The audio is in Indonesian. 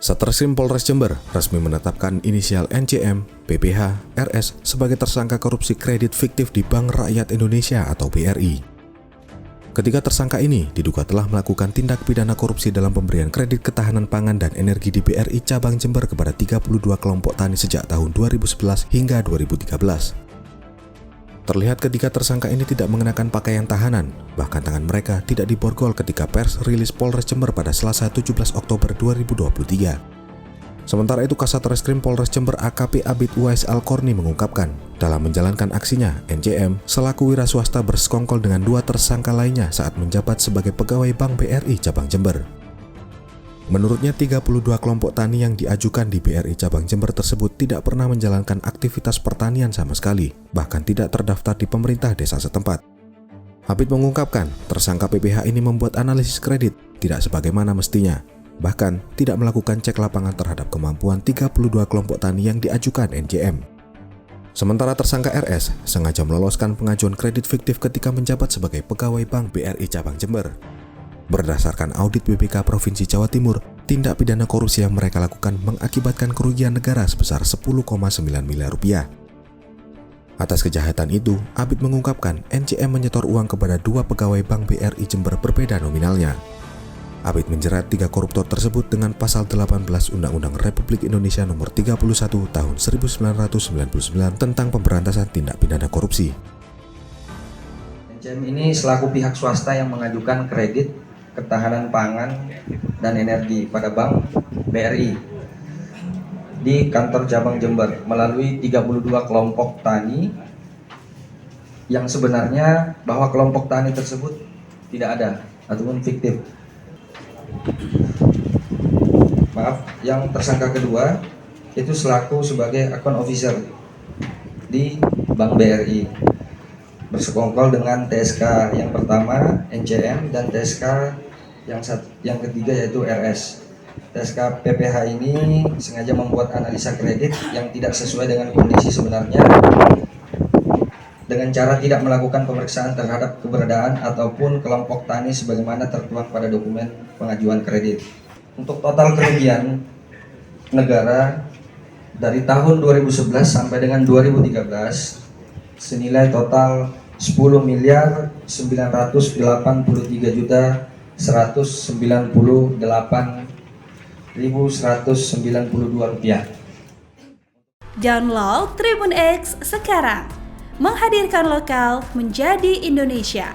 Satreskrim Polres Jember resmi menetapkan inisial NCM, PPH, RS sebagai tersangka korupsi kredit fiktif di Bank Rakyat Indonesia atau BRI. Ketiga tersangka ini diduga telah melakukan tindak pidana korupsi dalam pemberian kredit ketahanan pangan dan energi di BRI Cabang Jember kepada 32 kelompok tani sejak tahun 2011 hingga 2013. Terlihat ketiga tersangka ini tidak mengenakan pakaian tahanan, bahkan tangan mereka tidak diborgol ketika pers rilis Polres Jember pada Selasa 17 Oktober 2023. Sementara itu, Kasat Reskrim Polres Jember AKP Abid Uwais Al-Korni mengungkapkan, dalam menjalankan aksinya, NCM selaku wira swasta bersekongkol dengan dua tersangka lainnya saat menjabat sebagai pegawai Bank BRI Cabang Jember. Menurutnya, 32 kelompok tani yang diajukan di BRI Cabang Jember tersebut tidak pernah menjalankan aktivitas pertanian sama sekali, bahkan tidak terdaftar di pemerintah desa setempat. Abid mengungkapkan, tersangka PPH ini membuat analisis kredit tidak sebagaimana mestinya, bahkan tidak melakukan cek lapangan terhadap kemampuan 32 kelompok tani yang diajukan NCM. Sementara tersangka RS sengaja meloloskan pengajuan kredit fiktif ketika menjabat sebagai pegawai Bank BRI Cabang Jember. Berdasarkan audit BPK Provinsi Jawa Timur, tindak pidana korupsi yang mereka lakukan mengakibatkan kerugian negara sebesar 10,9 miliar rupiah. Atas kejahatan itu, Abid mengungkapkan NCM menyetor uang kepada dua pegawai Bank BRI Jember berbeda nominalnya. Abid menjerat tiga koruptor tersebut dengan pasal 18 Undang-Undang Republik Indonesia Nomor 31 Tahun 1999 tentang pemberantasan tindak pidana korupsi. NCM ini selaku pihak swasta yang mengajukan kredit ketahanan pangan dan energi pada Bank BRI di kantor cabang Jember melalui 32 kelompok tani yang sebenarnya bahwa kelompok tani tersebut tidak ada ataupun fiktif. Yang tersangka kedua itu selaku sebagai account officer di Bank BRI bersekongkol dengan TSK yang pertama NCM dan TSK yang ketiga yaitu RS. TSK PPH ini sengaja membuat analisa kredit yang tidak sesuai dengan kondisi sebenarnya dengan cara tidak melakukan pemeriksaan terhadap keberadaan ataupun kelompok tani sebagaimana tertuang pada dokumen pengajuan kredit. Untuk total kerugian negara dari tahun 2011 sampai dengan 2013 senilai total 10.993.198.192 rupiah. Download Tribun X sekarang, menghadirkan lokal menjadi Indonesia.